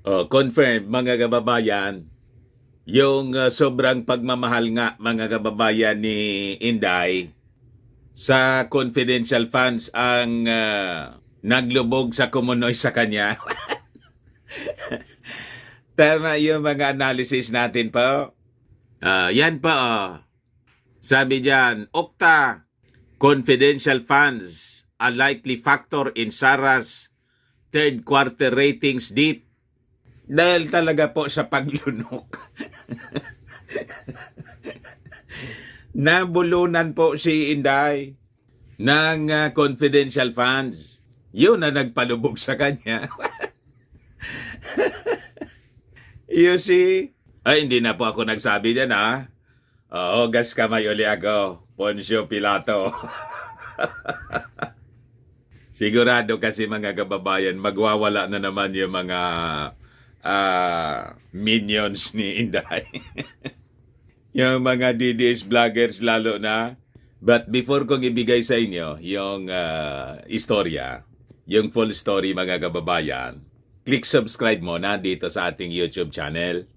Confirm mga kababayan, yung sobrang pagmamahal nga mga kababayan ni Inday sa confidential funds ang naglubog sa kumunoy sa kanya. Tama yung mga analysis natin po. Yan pa Sabi diyan, Okta, confidential funds, a likely factor in Sarah's third quarter ratings dip. Dahil talaga po sa paglunok. Nabulunan po si Inday ng confidential funds. Yun na nagpalubog sa kanya. You see? Ay, hindi na po ako nagsabi dyan, ha? Oo, gas kamay uli ako. Poncio Pilato. Sigurado kasi mga kababayan, magwawala na naman yung mga minions ni Inday. Yung mga DDS vloggers lalo na. But before kong ibigay sa inyo yung istorya, yung full story mga kababayan, click subscribe muna dito sa ating YouTube channel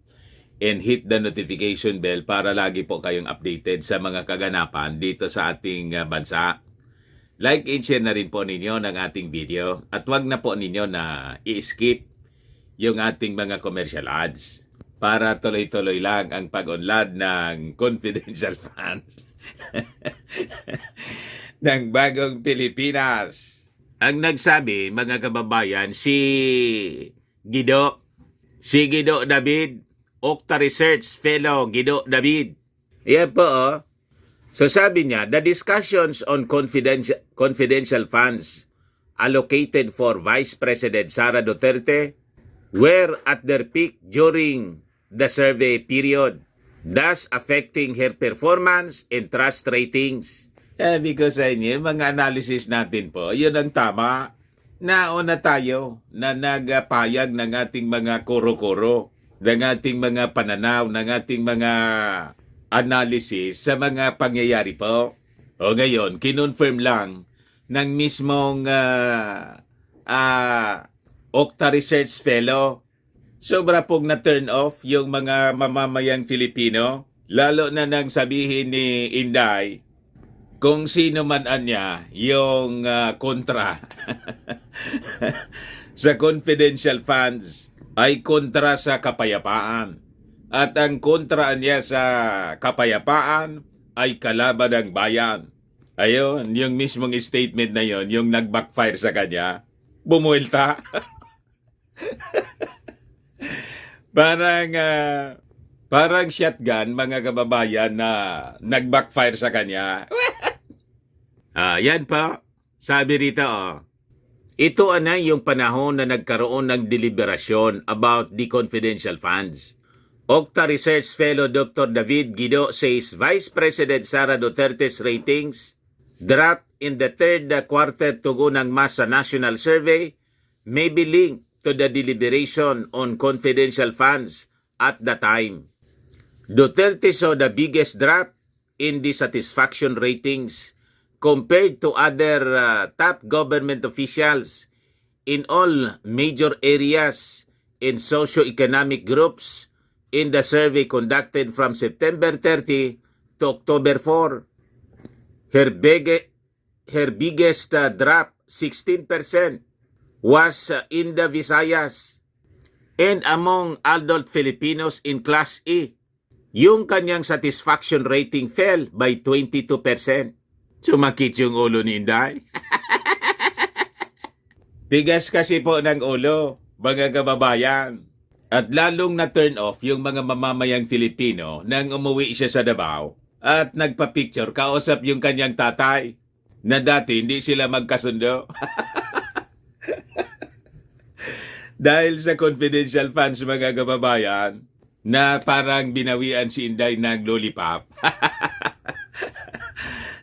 and hit the notification bell para lagi po kayong updated sa mga kaganapan dito sa ating bansa. Like and share na rin po ninyo ng ating video at wag na po ninyo na i-skip yung ating mga commercial ads para tuloy-tuloy lang ang pag-unlad ng confidential funds ng bagong Pilipinas. Ang nagsabi, mga kababayan, si Guido David, Okta Research Fellow Guido David. Yan po, So sabi niya, the discussions on confidential funds allocated for Vice President Sara Duterte were at their peak during the survey period, thus affecting her performance and trust ratings. Because sa inyo, mga analysis natin po, yun ang tama. Nauna tayo na nagpayag ng ating mga kuro-kuro, ng ating mga pananaw, ng ating mga analysis sa mga pangyayari po. O ngayon, kinonfirm lang ng mismong Okta Research Fellow. Sobra pong na-turn off yung mga mamamayang Filipino, lalo na nang sabihin ni Inday kung sino man niya yung kontra sa confidential funds ay kontra sa kapayapaan. At ang kontra niya sa kapayapaan ay kalaban ng bayan. Ayun, yung mismong statement na yon, yung nag-backfire sa kanya, bumuelta. Parang shotgun, mga kababayan, na nag-backfire sa kanya. Yan pa, sabi rito, ito yung panahon na nagkaroon ng deliberasyon about the confidential funds. Okta Research Fellow Dr. David Guido says Vice President Sara Duterte's ratings dropped in the third quarter tugo ng Masa National Survey may be linked to the deliberation on confidential funds at the time. Duterte saw the biggest drop in the satisfaction ratings compared to other top government officials in all major areas in socio-economic groups in the survey conducted from September 30 to October 4. Her biggest drop, 16%, was in the Visayas and among adult Filipinos in Class E. Yung kanyang satisfaction rating fell by 22%. Sumakit yung ulo ni Inday. Bigas kasi po ng ulo, mga kababayan. At lalong na-turn off yung mga mamamayang Filipino nang umuwi siya sa Davao at nagpa-picture, kausap yung kanyang tatay na dati hindi sila magkasundo. Dahil sa confidential funds, mga kababayan, na parang binawian si Inday ng lollipop.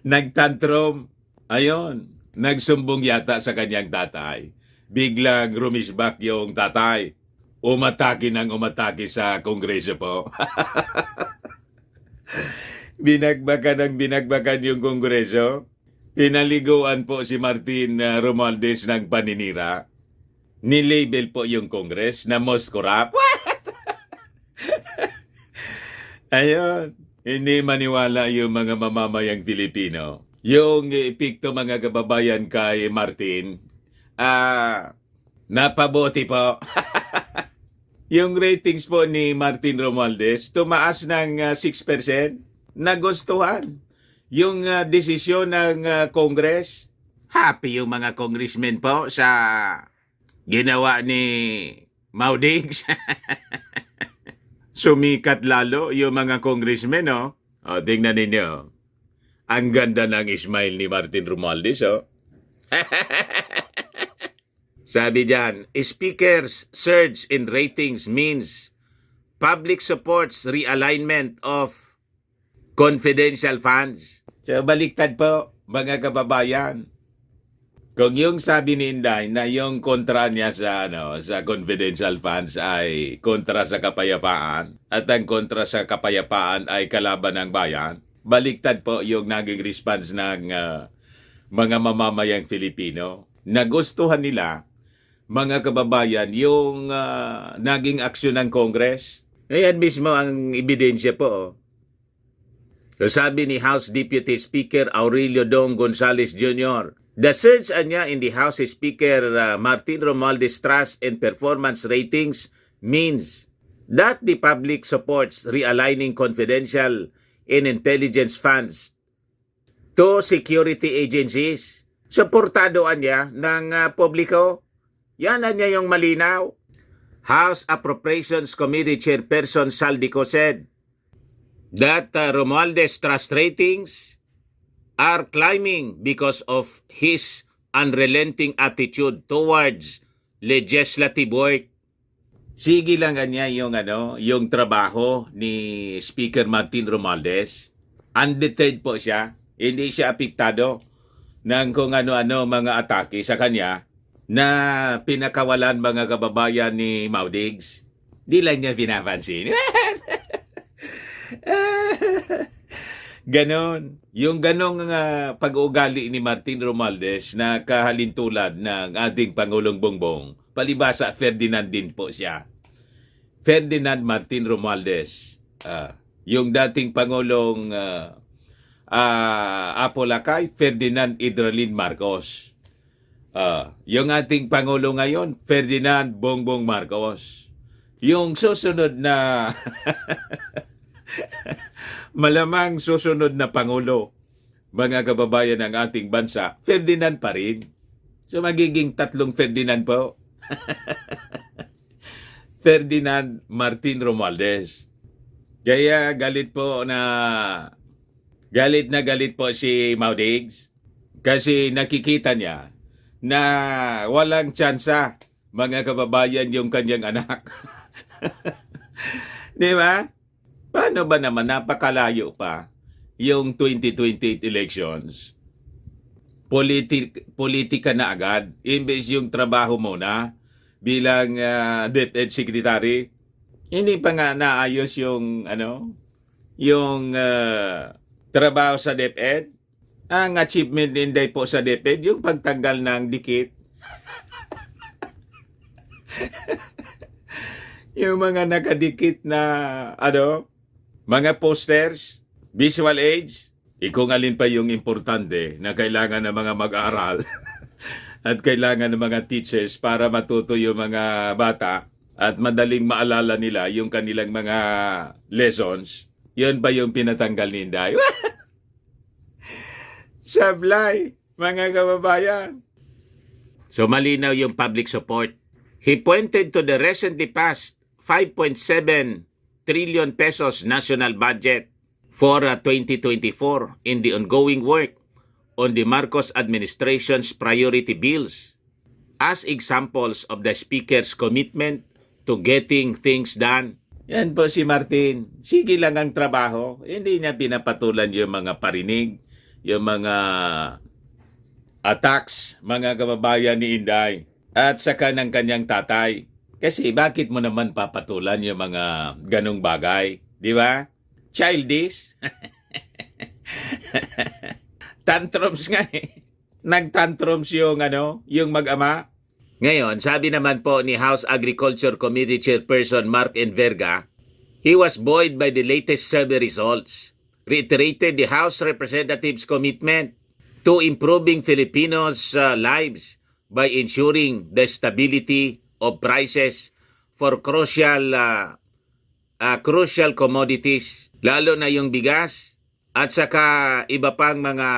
Nagtantrum. Ayon, nagsumbong yata sa kanyang tatay. Biglang rumisbak yung tatay. Umatake sa Kongreso po. binagbakan yung Kongreso. Pinaliguan po si Martin Romualdez ng paninira. Nilabel po yung Congress na most corrupt. Ayun, hindi maniwala yung mga mamamayang Pilipino. Yung epekto mga kababayan kay Martin, napabuti po. Yung ratings po ni Martin Romualdez, tumaas ng 6%. Nagustuhan yung desisyon ng Congress. Happy yung mga congressmen po sa ginawa ni Maudigs. Sumikat lalo yung mga congressmen, oh. O, tingnan ninyo. Ang ganda ng smile ni Martin Romualdez, oh. Sabi diyan, speakers surge in ratings means public supports realignment of confidential funds. So, baliktad po, mga kababayan. Kung yung sabi ni Inday na yung kontra niya sa confidential funds ay kontra sa kapayapaan at ang kontra sa kapayapaan ay kalaban ng bayan, baliktad po yung naging response ng mga mamamayang Filipino. Nagustuhan nila, mga kababayan, yung naging aksyon ng Congress. Ayan mismo ang ebidensya po. Oh. So sabi ni House Deputy Speaker Aurelio Dong Gonzales Jr., the surge niya in the House Speaker Martin Romualdez trust and performance ratings means that the public supports realigning confidential and intelligence funds to security agencies. Suportadoan niya ng publiko. Yan niya yung malinaw. House Appropriations Committee Chairperson Saldico said that Romualdez trust ratings are climbing because of his unrelenting attitude towards legislative work. Sige lang niya yung trabaho ni Speaker Martin Romualdez. Undeterred po siya. Hindi siya apektado ng kung ano-ano mga atake sa kanya na pinakawalan mga kababayan ni Maudigs. Di lang niya pinapansin. Ganon. Yung ganong pag-uugali ni Martin Romualdez na kahalintulad ng ating Pangulong Bongbong, palibasa Ferdinand din po siya. Ferdinand Martin Romualdez. Yung dating Pangulong Apo Lakay, Ferdinand Idralin Marcos. Yung ating Pangulo ngayon, Ferdinand Bongbong Marcos. Yung susunod na malamang susunod na Pangulo, mga kababayan ng ating bansa, Ferdinand pa rin. So magiging tatlong Ferdinand po. Ferdinand Martin Romualdez. Kaya galit na galit po si Maudigs kasi nakikita niya na walang tsansa, mga kababayan, yung kanyang anak. Di ba? Paano ba naman napakalayo pa yung 2028 elections? Politika na agad. Imbes yung trabaho muna bilang DepEd Secretary. Hindi pa nga naayos yung trabaho sa DepEd. Ang achievement din po sa DepEd, yung pagtanggal ng dikit. Yung mga nakadikit na mga posters, visual aids, kung alin pa yung importante na kailangan ng mga mag-aaral at kailangan ng mga teachers para matuto yung mga bata at madaling maalala nila yung kanilang mga lessons, yun pa yung pinatanggal ni Inday. Sablay, mga kababayan. So malinaw yung public support. He pointed to the recently passed 5.7 trillion pesos national budget for 2024 in the ongoing work on the Marcos administration's priority bills as examples of the Speaker's commitment to getting things done. Yan po si Martin. Sige lang ang trabaho. Hindi niya pinapatulan yung mga parinig, yung mga attacks, mga kababayan ni Inday at saka ng kanyang tatay. Kasi bakit mo naman papatulan yung mga ganong bagay? Di ba? Childish. Tantrums nga eh. Nagtantrums yung mag-ama. Ngayon, sabi naman po ni House Agriculture Committee Chairperson Mark Enverga, he was buoyed by the latest survey results, reiterated the House Representatives' commitment to improving Filipinos' lives by ensuring the stability of prices for crucial commodities, lalo na yung bigas at saka iba pang mga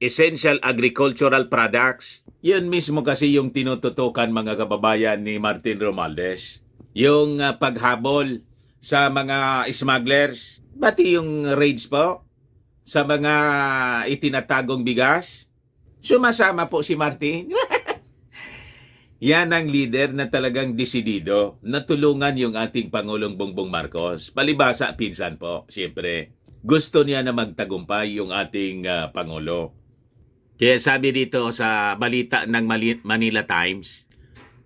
essential agricultural products. Yun mismo kasi yung tinututukan mga kababayan ni Martin Romualdez. Yung paghabol sa mga smugglers, pati yung raids po sa mga itinatagong bigas. Sumasama po si Martin. Yan ang leader na talagang desidido na tulungan yung ating Pangulong Bongbong Marcos. Palibasa, pinsan po, siyempre. Gusto niya na magtagumpay yung ating Pangulo. Kaya sabi dito sa balita ng Manila Times,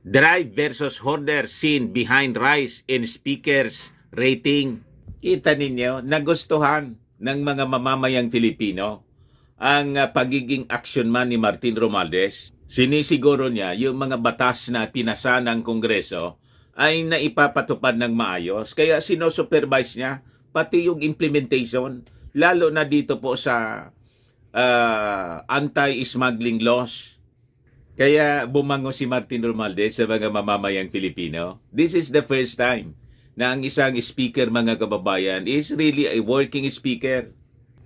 drive versus hoarder seen behind rise in speakers rating. Kita ninyo, nagustuhan ng mga mamamayang Filipino ang pagiging action man ni Martin Romualdez. Sinisiguro niya yung mga batas na pinasa ng Kongreso ay naipapatupad ng maayos. Kaya sinosupervise niya pati yung implementation, lalo na dito po sa anti-smuggling laws. Kaya bumango si Martin Romualdez sa mga mamamayang Filipino. This is the first time na ang isang speaker, mga kababayan, is really a working speaker.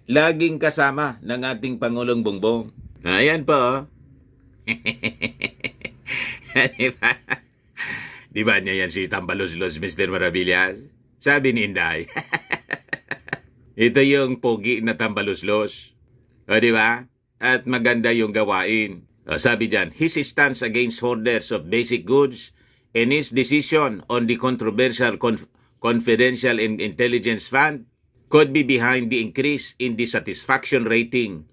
Laging kasama ng ating Pangulong Bongbong. Ayan po. Diba? Diba niya yan si Tambalos-Los, Mr. Maravillas? Sabi ni Inday. Ito yung pogi na Tambalos-Los. O, di ba? At maganda yung gawain. O, sabi dyan, his stance against hoarders of basic goods and his decision on the controversial Confidential and Intelligence Fund could be behind the increase in the satisfaction rating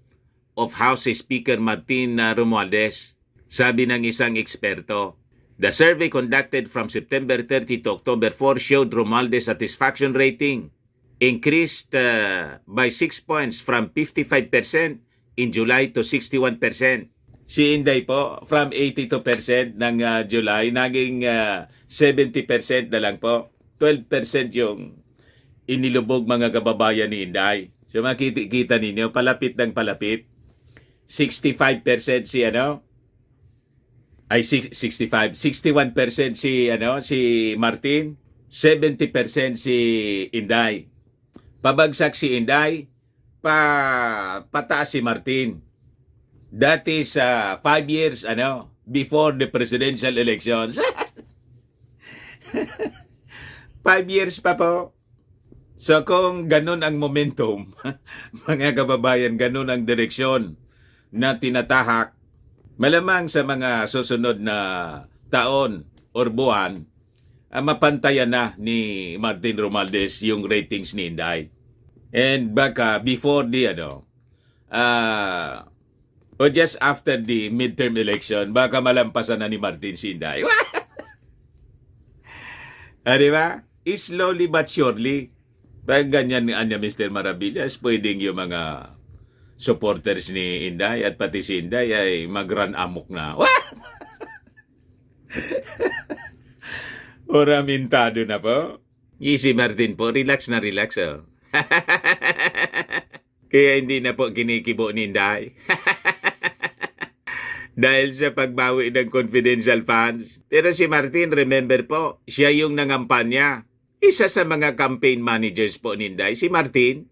of House Speaker Martin Romualdez. Sabi ng isang eksperto, the survey conducted from September 30 to October 4 showed Romualdez satisfaction rating increased by 6 points from 55% in July to 61%. Si Inday po, from 82% ng July, naging 70% na lang po. 12% yung inilubog mga kababayan ni Inday. So makikita ninyo, palapit ng palapit. 65% si ay 65, 61% si Martin, 70% si Inday. Pabagsak si Inday, pataas si Martin. That is 5 years before the presidential elections. 5 years pa po. So kung ganun ang momentum, mga kababayan, ganun ang direksyon na tinatahak, malamang sa mga susunod na taon or buwan, mapantayan na ni Martin Romualdez yung ratings ni Inday. And baka before the or just after the midterm election, baka malampasan na ni Martin si Inday. Di ba? Slowly but surely, pag ganyan ni Mr. Maravillas, pwedeng yung mga supporters ni Inday at pati si Inday ay mag-run amok na. Oramintado na po. Si Martin po, relax na relax. Oh. Kaya hindi na po kinikibo ni Inday. Dahil sa pagbawi ng confidential funds. Pero si Martin, remember po, siya yung nangampanya. Isa sa mga campaign managers po ni Inday, si Martin.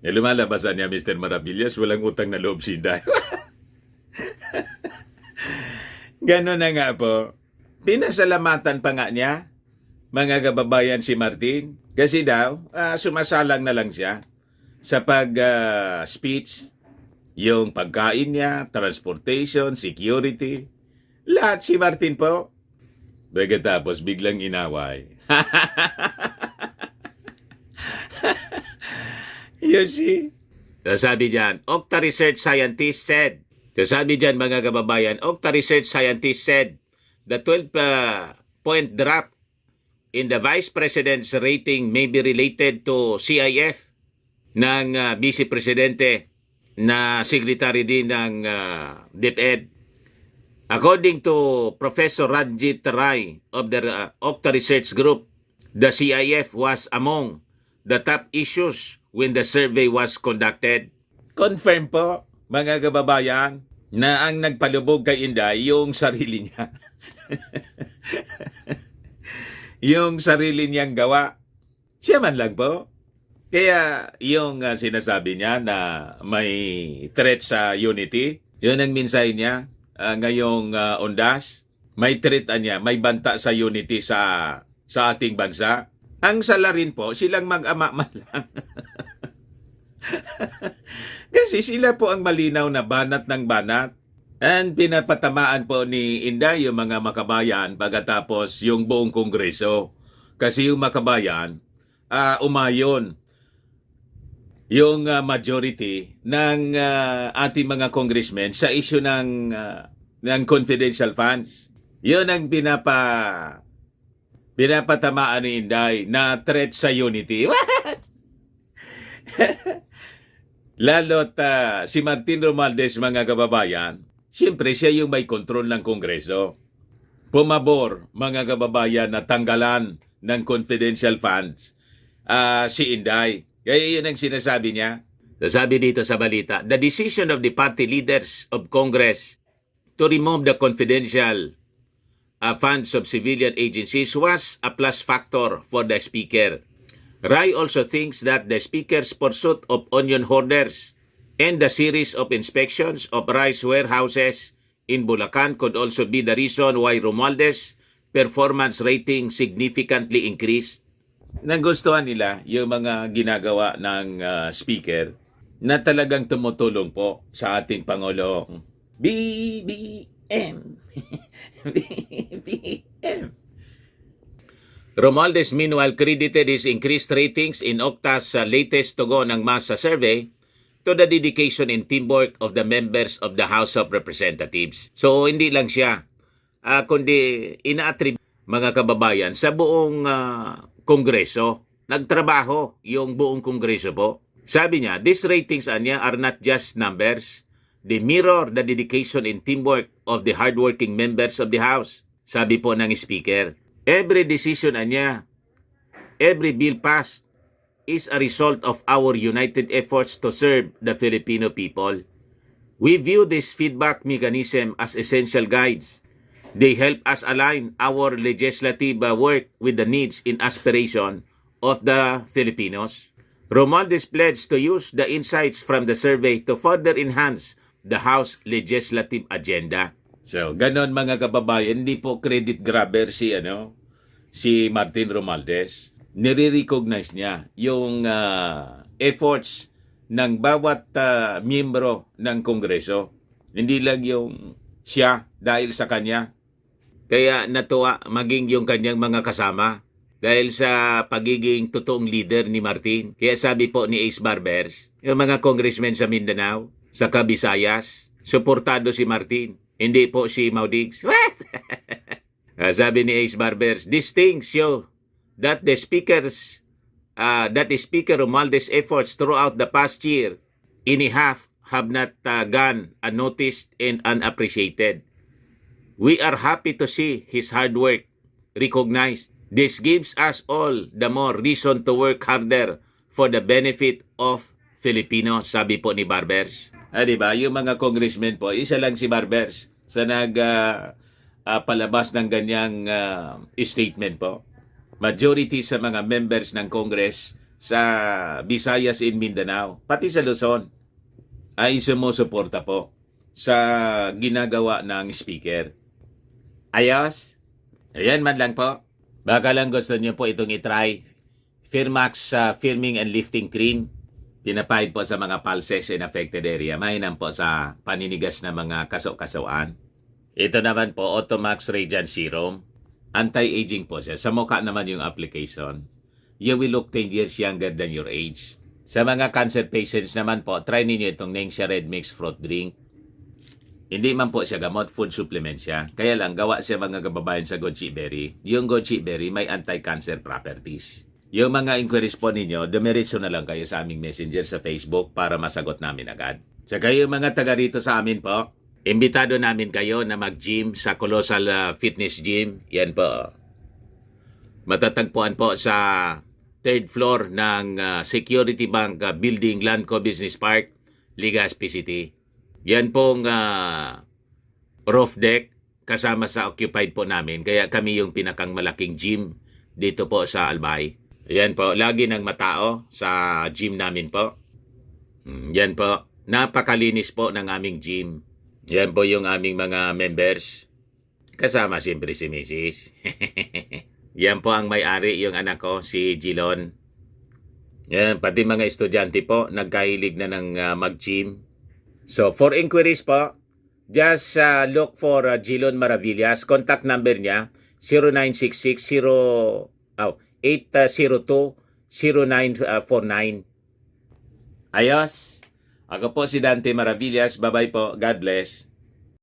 Lumalabasan niya, Mr. Maravillas, walang utang na loob si Inday. Ganon na nga po. Pinasalamatan pa nga niya, mga kababayan, si Martin. Kasi daw, sumasalang na lang siya sa pag-speech. Yung pagkain niya, transportation, security. Lahat si Martin po. Pagkatapos biglang inaway. You see? So sabi dyan, Okta Research Scientist said, so sabi dyan mga kababayan, Okta Research Scientist said, the 12-point drop in the Vice President's rating may be related to CIF ng Vice Presidente na Secretary din ng DepEd. According to Professor Ranjit Rai of the Okta Research Group, the CIF was among the top issues when the survey was conducted. Confirm po, mga kababayan, na ang nagpalubog kay Inday yung sarili niya. Yung sarili niyang gawa. Siya man lang po. Kaya yung sinasabi niya na may threat sa unity, yun ang minsay niya ngayong undas. May threat niya, may banta sa unity sa ating bansa. Ang salarin po, silang mag-ama man lang. Kasi sila po ang malinaw na banat ng banat. And pinapatamaan po ni Inday yung mga makabayan pagkatapos yung buong kongreso. Kasi yung makabayan, umayon yung majority ng ating mga congressmen sa issue ng confidential funds. Yun ang pinapatamaan ni Inday na threat sa unity. Lalo't si Martin Romualdez, mga kababayan, siyempre siya yung may kontrol ng Kongreso. Pumabor, mga kababayan, na tanggalan ng confidential funds si Inday. Kaya yun ang sinasabi niya. Sabi dito sa balita, the decision of the party leaders of Congress to remove the confidential funds of civilian agencies was a plus factor for the Speaker. Rai also thinks that the Speaker's pursuit of onion hoarders and the series of inspections of rice warehouses in Bulacan could also be the reason why Romualdez performance rating significantly increased. Nagustuhan nila yung mga ginagawa ng speaker na talagang tumutulong po sa ating Pangulong BBM. BBM. Romualdez meanwhile credited his increased ratings in Okta's latest tugon ng masa survey to the dedication and teamwork of the members of the House of Representatives. So hindi lang siya, kundi ina-attribute, mga kababayan, sa buong Kongreso. Nagtrabaho yung buong Kongreso po. Sabi niya, these ratings niya are not just numbers. They mirror the dedication and teamwork of the hardworking members of the House. Sabi po ng Speaker. Every decision niya, every bill passed, is a result of our united efforts to serve the Filipino people. We view this feedback mechanism as essential guides. They help us align our legislative work with the needs and aspiration of the Filipinos. Romualdez pledged to use the insights from the survey to further enhance the House legislative agenda. So, ganon mga kababayan, hindi po credit grabber si Martin Romualdez. Nire-recognize niya yung efforts ng bawat miyembro ng Kongreso. Hindi lang yung siya dahil sa kanya. Kaya natuwa maging yung kanyang mga kasama dahil sa pagiging totoong leader ni Martin. Kaya sabi po ni Ace Barbers, yung mga congressmen sa Mindanao, sa Visayas, suportado si Martin. Hindi po si Maudigs. Sabi ni Ace Barbers, these things show that the Speaker Romualdez efforts throughout the past year and a half have not gone unnoticed and unappreciated. We are happy to see his hard work recognized. This gives us all the more reason to work harder for the benefit of Filipinos, sabi po ni Barbers. Diba? Yung mga congressmen po, isa lang si Barbers sa palabas ng ganyang statement po. Majority sa mga members ng Congress sa Visayas and Mindanao, pati sa Luzon, ay sumusuporta po sa ginagawa ng speaker. Ayos? Ayan man lang po. Baka lang gusto niyo po itong itry. Firmax Firming and Lifting Cream. Pinapahid po sa mga pulses in affected area. Mainam po sa paninigas na mga kaso-kasoan. Ito naman po, Automax Radiant Serum. Anti-aging po siya. Sa mukha naman yung application. You will look 10 years younger than your age. Sa mga cancer patients naman po, try ninyo itong Nengxia Red Mix Fruit Drink. Hindi man po siya gamot, food supplement siya. Kaya lang, gawa siya mga kababayan sa goji berry. Yung goji berry may anti-cancer properties. Yung mga inquiries po ninyo, dumiretso na lang kayo sa aming messenger sa Facebook para masagot namin agad. Saka yung mga taga rito sa amin po, Imbitado namin kayo na mag-gym sa Colossal Fitness Gym. Yan po. Matatagpuan po sa third floor ng Security Bank Building, Lanco Business Park, Legazpi City. Yan pong roof deck kasama sa occupied po namin. Kaya kami yung pinakang malaking gym dito po sa Albay. Yan po, lagi ng matao sa gym namin po. Yan po, napakalinis po ng aming gym. Yan po yung aming mga members. Kasama siyempre si Mrs. Yan po ang may-ari, yung anak ko, si Gilon. Yan, pati mga estudyante po, nagkahilig na ng mag-gym. So, for inquiries po, just look for Gilon Maravillas. Contact number niya, 0966-802-0949. Ayos. Ako po si Dante Maravillas. Bye-bye po. God bless.